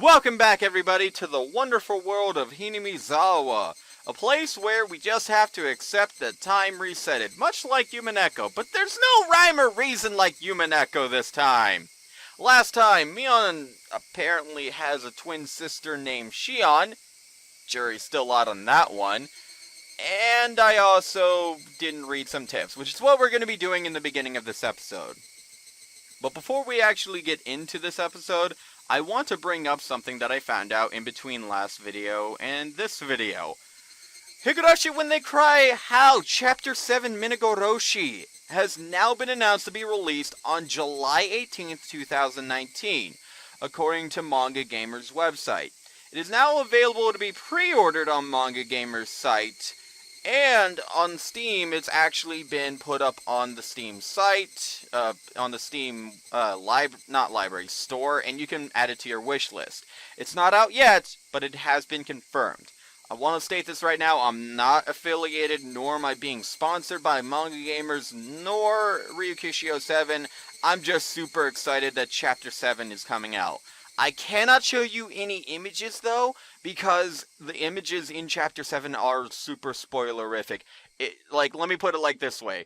Welcome back, everybody, to the wonderful world of Hinamizawa, a place where we just have to accept that time resetted, much like Umineko, but there's no rhyme or reason like Umineko this time. Last time, Mion apparently has a twin sister named Shion. Jury's still out on that one. And I also didn't read some tips, which is what we're going to be doing in the beginning of this episode. But before we actually get into this episode, I want to bring up something that I found out in between last video and this video. Higurashi When They Cry How Chapter 7 Minagoroshi has now been announced to be released on July 18th, 2019, according to Manga Gamer's website. It is now available to be pre-ordered on Manga Gamer's site, and on Steam, it's actually been put up on the Steam site, on the Steam store, and you can add it to your wish list. It's not out yet, but it has been confirmed. I want to state this right now, I'm not affiliated, nor am I being sponsored by Manga Gamers, nor Ryukishio 7. I'm just super excited that Chapter 7 is coming out. I cannot show you any images, though, because the images in Chapter 7 are super spoilerific. Let me put it like this way.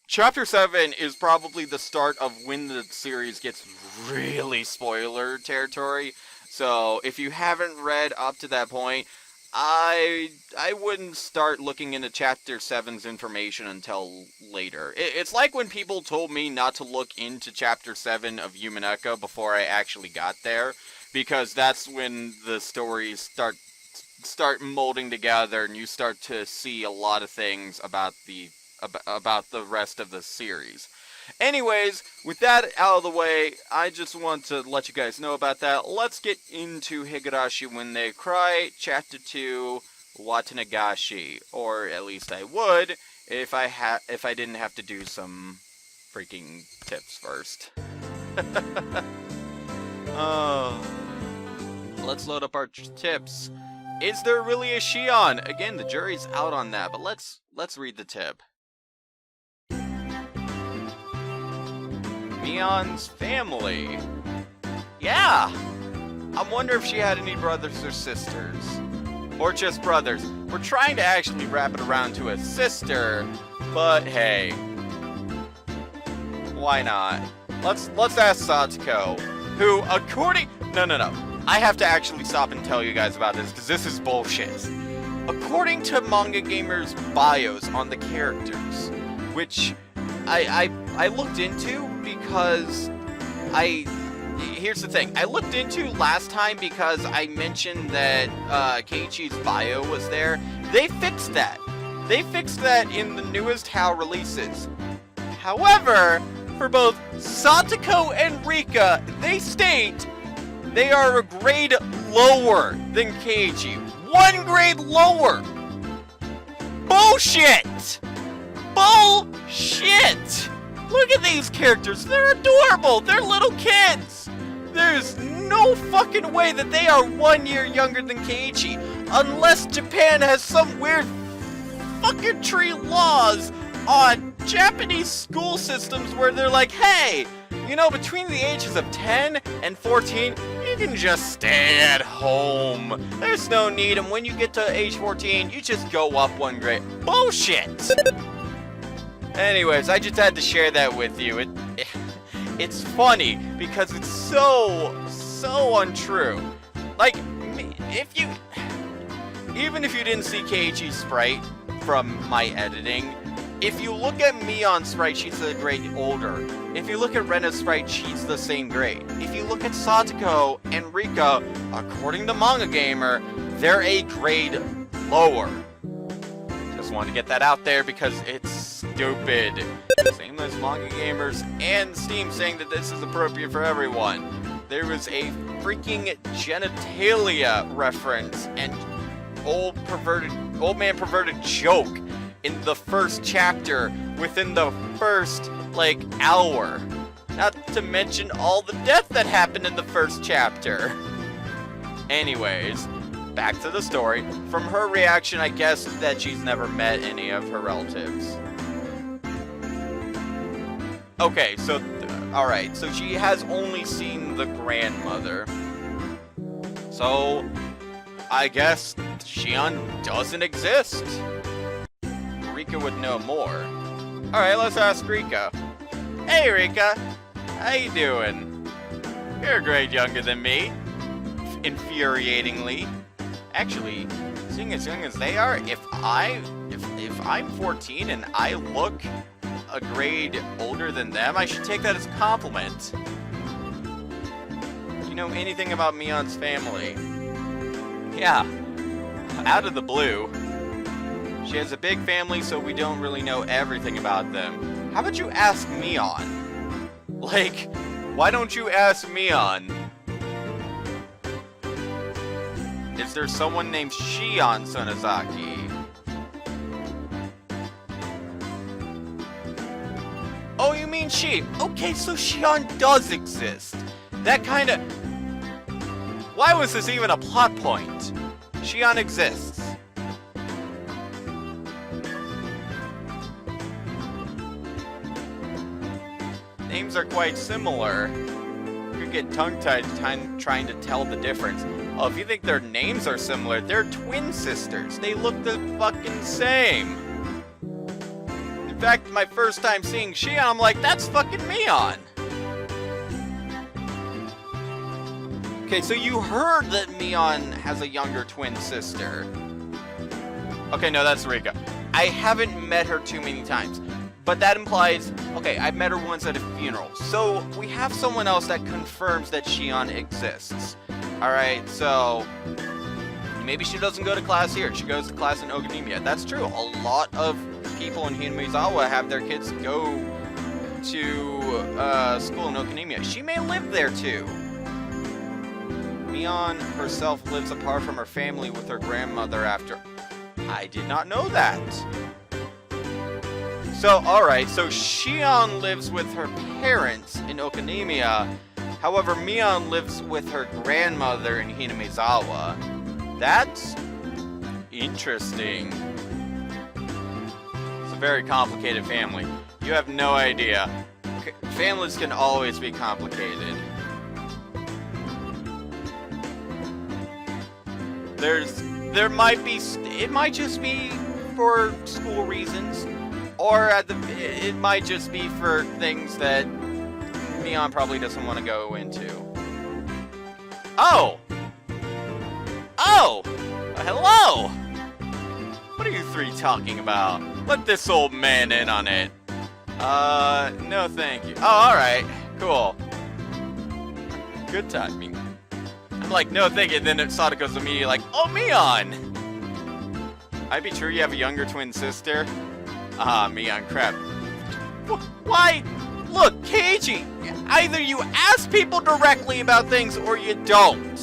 Chapter 7 is probably the start of when the series gets really spoiler territory. So, if you haven't read up to that point, I wouldn't start looking into Chapter 7's information until later. It's like when people told me not to look into Chapter 7 of Umineko before I actually got there, because that's when the stories start molding together and you start to see a lot of things about the rest of the series. Anyways, with that out of the way, I just want to let you guys know about that. Let's get into Higurashi When They Cry, Chapter 2, Watanagashi. Or at least I would, if I didn't have to do some freaking tips first. Let's load up our tips. Is there really a Shion? Again, the jury's out on that, but let's read the tip. Mion's family. Yeah! I wonder if she had any brothers or sisters. Or just brothers. We're trying to actually wrap it around to a sister, but hey. Why not? Let's ask Satoko, who according... No. I have to actually stop and tell you guys about this, because this is bullshit. According to Manga Gamer's bios on the characters, which I looked into because here's the thing. I looked into last time because I mentioned that Keiichi's bio was there. They fixed that. They fixed that in the newest HAL releases. However, for both Satoko and Rika, they state they are a grade lower than Keiichi. 1 grade lower! Bullshit! Bullshit! Look at these characters, they're adorable, they're little kids! There's no fucking way that they are 1 year younger than Keiichi, unless Japan has some weird fucking tree laws on Japanese school systems where they're like, hey, you know, between the ages of 10 and 14, you can just stay at home. There's no need, and when you get to age 14, you just go up 1 grade. Bullshit! Anyways, I just had to share that with you. It's funny because it's so untrue. Like, even if you didn't see Keiichi's sprite from my editing, if you look at Mion's sprite, she's a grade older. If you look at Rena's sprite, she's the same grade. If you look at Satoko and Rika, according to Manga Gamer, they're a grade lower. Just wanted to get that out there because it's stupid. Same as Manga Gamers and Steam saying that this is appropriate for everyone. There was a freaking genitalia reference and old man perverted joke in the first chapter within the first, hour. Not to mention all the death that happened in the first chapter. Anyways, back to the story. From her reaction, I guess that she's never met any of her relatives. Okay, so, alright, so she has only seen the grandmother. So, I guess Shion doesn't exist. Rika would know more. Alright, let's ask Rika. Hey Rika, how you doing? You're a grade younger than me. Infuriatingly. Actually, seeing as young as they are, if I'm 14 and I look a grade older than them, I should take that as a compliment. You know anything about Mion's family? Yeah, out of the blue. She has a big family, so we don't really know everything about them. How about you ask Mion? Like, why don't you ask Mion? Is there someone named Shion Sonozaki? Oh, you mean she? Okay, so Shion does exist. That kinda... Why was this even a plot point? Shion exists. Names are quite similar. You could get tongue-tied trying to tell the difference. Oh, if you think their names are similar, they're twin sisters. They look the fucking same. In fact, my first time seeing Shion, I'm like, that's fucking Mion. Okay, so you heard that Mion has a younger twin sister. Okay, no, that's Rika. I haven't met her too many times. But that implies, okay, I've met her once at a funeral. So we have someone else that confirms that Shion exists. Alright, so maybe she doesn't go to class here. She goes to class in Oganimiya. That's true. A lot of people in Hinamizawa have their kids go to school in Oganimiya. She may live there too. Mion herself lives apart from her family with her grandmother after... I did not know that. So, alright, so Shion lives with her parents in Okanimiya. However, Mion lives with her grandmother in Hinamizawa. That's interesting. It's a very complicated family. You have no idea. Families can always be complicated. There might be, it might just be for school reasons. Or it might just be for things that Mion probably doesn't want to go into. Oh! Oh! Hello! What are you three talking about? Let this old man in on it. No thank you. Oh, alright. Cool. Good timing. I'm like, no thank you, and then Sadako's immediately like, oh, Mion! Might be true you have a younger twin sister. Ah, Mion, crap. Why? Look, Keiji, either you ask people directly about things or you don't.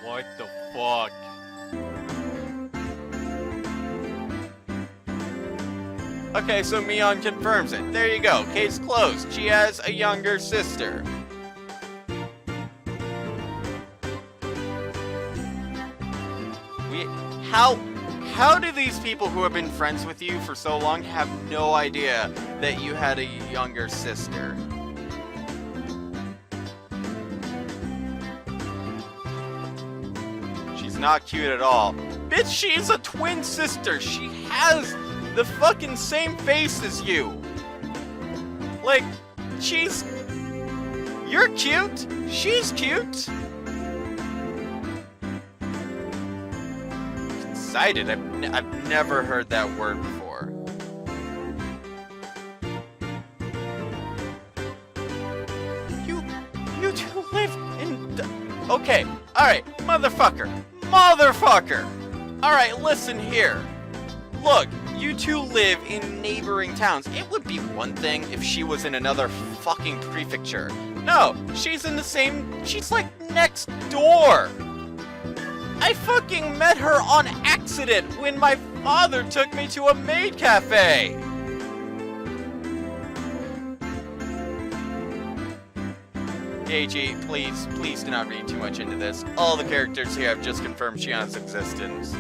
What the fuck? Okay, so Mion confirms it. There you go. Case closed. She has a younger sister. How do these people who have been friends with you for so long have no idea that you had a younger sister? She's not cute at all. Bitch, she's a twin sister. She has the fucking same face as you. Like, you're cute. She's cute. Excited. I've never heard that word before. You two live in... Okay, alright, motherfucker. Alright, listen here. Look, you two live in neighboring towns. It would be one thing if she was in another fucking prefecture. No, she's in the same... She's like next door. I fucking met her on accident when my father took me to a maid cafe! Keiji, please do not read too much into this. All the characters here have just confirmed Shion's existence.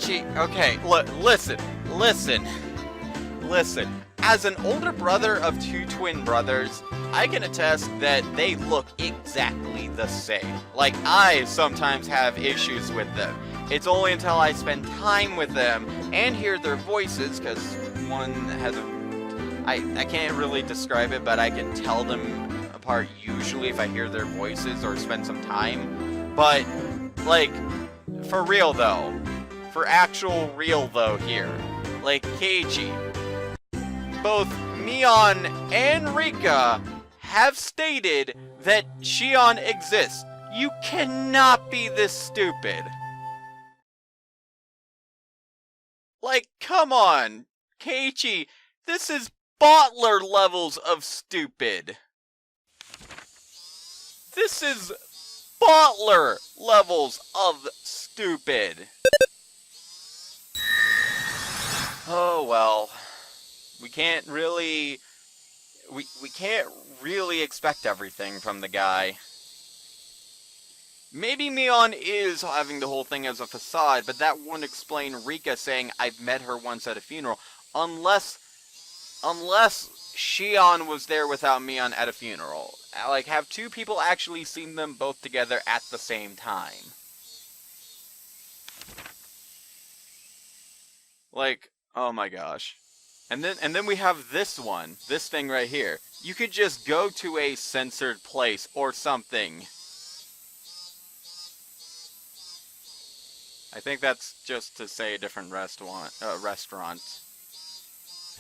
Keiichi, okay, listen. As an older brother of two twin brothers, I can attest that they look exactly the same. Like, I sometimes have issues with them. It's only until I spend time with them and hear their voices, because one has I can't really describe it, but I can tell them apart usually if I hear their voices or spend some time. But, like, for real though, for actual real though here, like Keiichi, both Mion and Rika have stated that Shion exists. You cannot be this stupid. Like, come on, Keiichi, this is bottler levels of stupid. This is bottler levels of stupid. Oh well. We can't really expect everything from the guy. Maybe Mion is having the whole thing as a facade, but that wouldn't explain Rika saying I've met her once at a funeral, unless Shion was there without Mion at a funeral. Like, have two people actually seen them both together at the same time? Like, oh my gosh. And then we have this thing right here. You could just go to a censored place or something. I think that's just to say a different restaurant. Did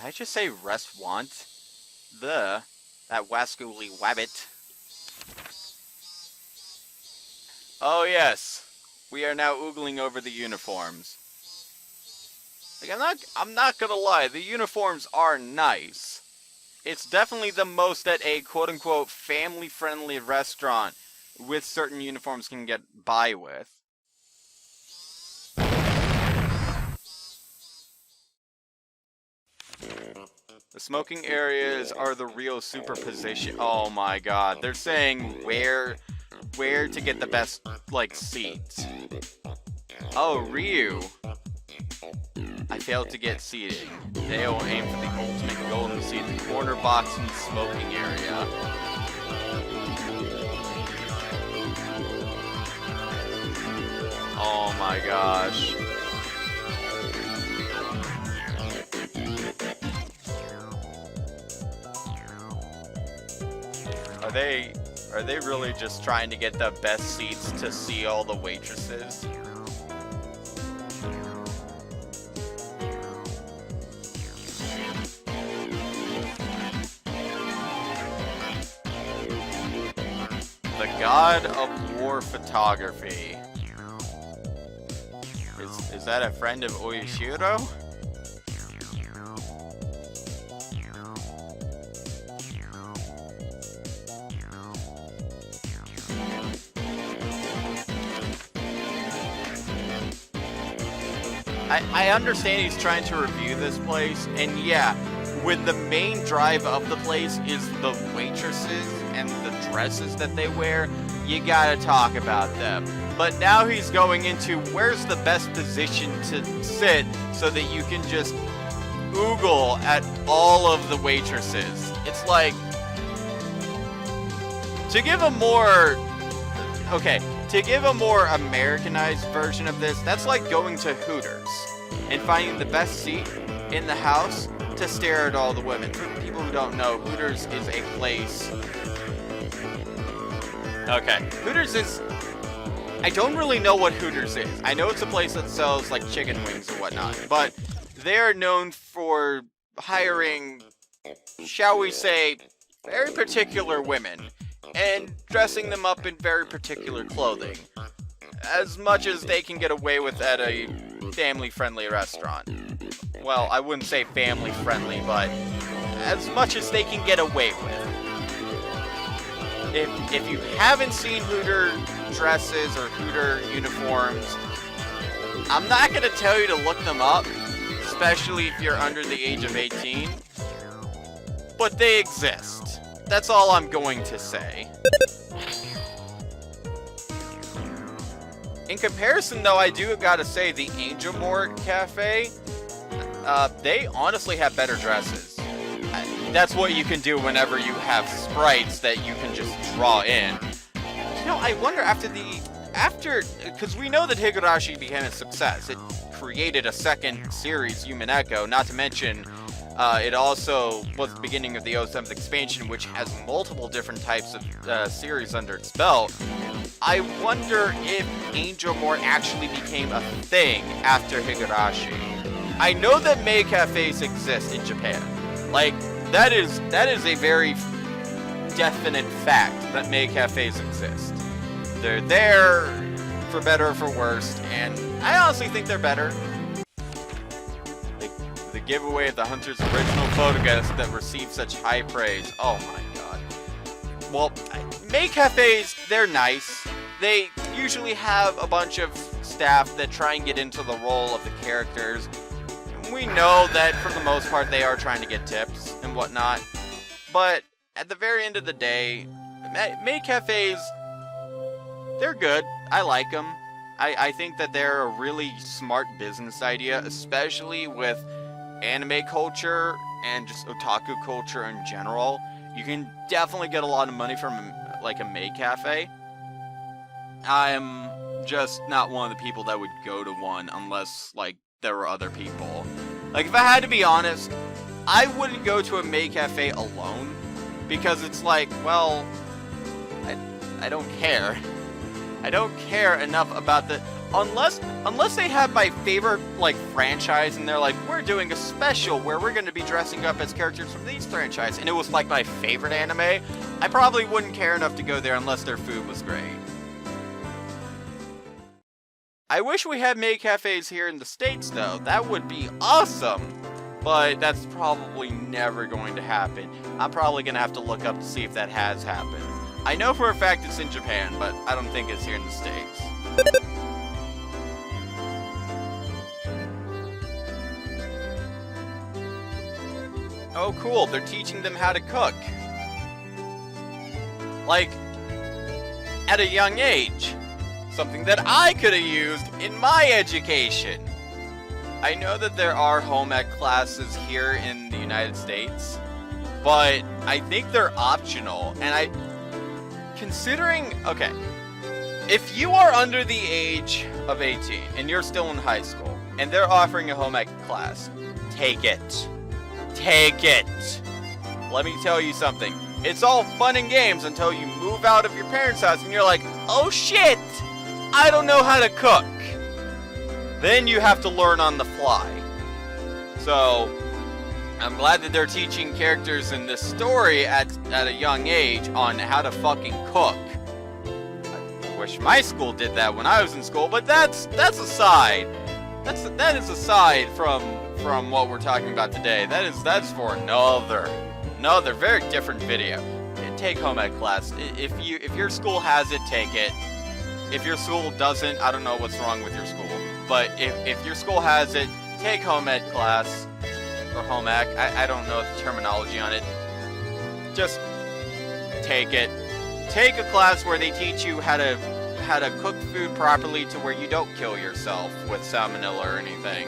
I just say restaurant? That wascooly wabbit. Oh yes, we are now oogling over the uniforms. Like, I'm not gonna lie, the uniforms are nice. It's definitely the most that a quote-unquote family-friendly restaurant with certain uniforms can get by with. The smoking areas are the real superposition. Oh my god, they're saying where to get the best, like, seats. Oh, Ryu. I failed to get seating. They will aim for the ultimate golden seat, the corner box in the smoking area. Oh my gosh. Are they really just trying to get the best seats to see all the waitresses? The God of War Photography. Is that a friend of Oyashiro? I understand he's trying to review this place, and yeah, when the main drive of the place is the waitresses and the dresses that they wear, you gotta talk about them. But now he's going into where's the best position to sit so that you can just oogle at all of the waitresses. It's like, to give a more Americanized version of this, that's like going to Hooters and finding the best seat in the house to stare at all the women. For people who don't know, Hooters is a place... Okay, Hooters is... I don't really know what Hooters is. I know it's a place that sells, like, chicken wings or whatnot, but they are known for hiring, shall we say, very particular women, and dressing them up in very particular clothing. As much as they can get away with at a family-friendly restaurant. Well, I wouldn't say family-friendly, but as much as they can get away with. If you haven't seen Hooter dresses or Hooter uniforms, I'm not going to tell you to look them up, especially if you're under the age of 18, but they exist. That's all I'm going to say. In comparison, though, I do gotta say the Angel Mort Cafe, they honestly have better dresses. That's what you can do whenever you have sprites that you can just draw in. You know, I wonder because we know that Higurashi became a success. It created a second series, Human Echo, not to mention it also was the beginning of the 07th expansion, which has multiple different types of series under its belt. I wonder if Angel Mort actually became a thing after Higurashi. I know that May Cafes exist in Japan. Like, that is a very definite fact that May Cafes exist. They're there for better or for worse, and I honestly think they're better. The giveaway of the Hunter's original photographs that received such high praise. Oh my god. Well, May Cafes, they're nice. They usually have a bunch of staff that try and get into the role of the characters. We know that for the most part they are trying to get tips and whatnot. But at the very end of the day, May Cafes, they're good. I like them. I think that they're a really smart business idea, especially with anime culture and just otaku culture in general. You can definitely get a lot of money from like a May Cafe. I'm just not one of the people that would go to one unless like there were other people. Like, if I had to be honest, I wouldn't go to a May Cafe alone, because it's like, well, I don't care. I don't care enough about the... Unless they have my favorite, like, franchise, and they're like, we're doing a special where we're going to be dressing up as characters from these franchise, and it was, like, my favorite anime, I probably wouldn't care enough to go there unless their food was great. I wish we had May Cafes here in the States, though. That would be awesome! But that's probably never going to happen. I'm probably going to have to look up to see if that has happened. I know for a fact it's in Japan, but I don't think it's here in the States. Oh, cool. They're teaching them how to cook. Like, at a young age. Something that I could have used in my education. I know that there are home ec classes here in the United States, but I think they're optional. And considering, okay, if you are under the age of 18 and you're still in high school and they're offering a home ec class, take it. Take it. Let me tell you something. It's all fun and games until you move out of your parents' house and you're like, oh shit, I don't know how to cook. Then you have to learn on the fly. So, I'm glad that they're teaching characters in this story at a young age on how to fucking cook. I wish my school did that when I was in school, but that's aside. That is aside from what we're talking about today. That's for another very different video. Take home ec class. If your school has it, take it. If your school doesn't, I don't know what's wrong with your school. But if your school has it, take home ed class. Or home ec. I don't know the terminology on it. Just take it. Take a class where they teach you how to cook food properly to where you don't kill yourself with salmonella or anything.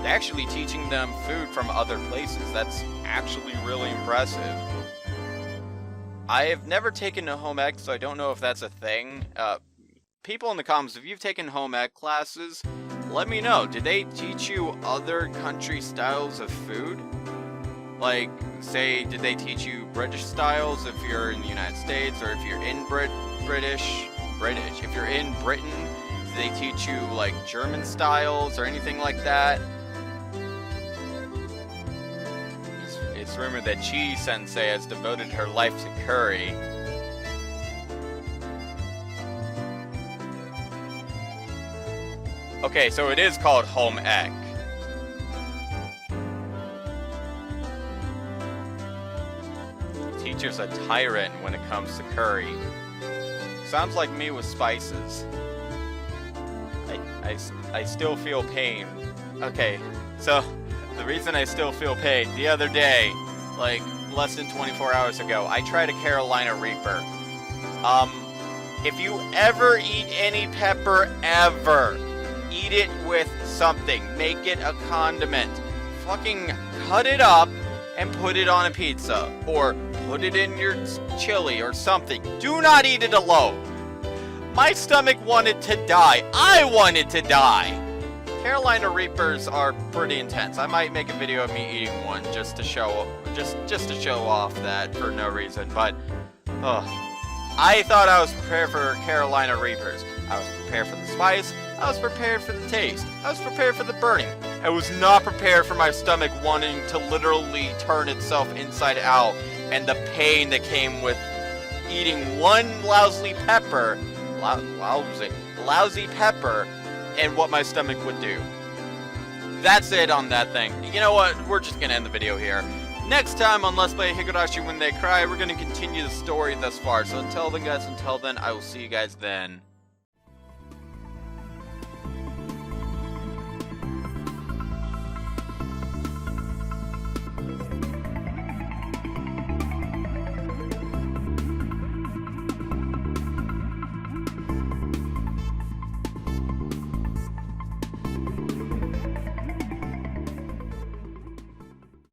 They're actually teaching them food from other places. That's actually really impressive. I have never taken a home ec, so I don't know if that's a thing. People in the comments, if you've taken home ec classes, let me know. Did they teach you other country styles of food? Like, say, did they teach you British styles if you're in the United States, or if you're in British? If you're in Britain, did they teach you, like, German styles or anything like that? It's rumored that Chi-sensei has devoted her life to curry. Okay, so it is called home ec. The teacher's a tyrant when it comes to curry. Sounds like me with spices. I still feel pain. Okay, so the reason I still feel pain, the other day, like less than 24 hours ago, I tried a Carolina Reaper. If you ever eat any pepper, ever, eat it with something. Make it a condiment. Fucking cut it up and put it on a pizza. Or put it in your chili or something. Do not eat it alone. My stomach wanted to die. I wanted to die. Carolina Reapers are pretty intense. I might make a video of me eating one just to show off that for no reason. But I thought I was prepared for Carolina Reapers. I was prepared for the spice. I was prepared for the taste. I was prepared for the burning. I was not prepared for my stomach wanting to literally turn itself inside out, and the pain that came with eating one lousy pepper, lousy pepper, and what my stomach would do. That's it on that thing. You know what? We're just gonna end the video here. Next time on Let's Play Higurashi When They Cry, we're gonna continue the story thus far. So until then, guys, I will see you guys then.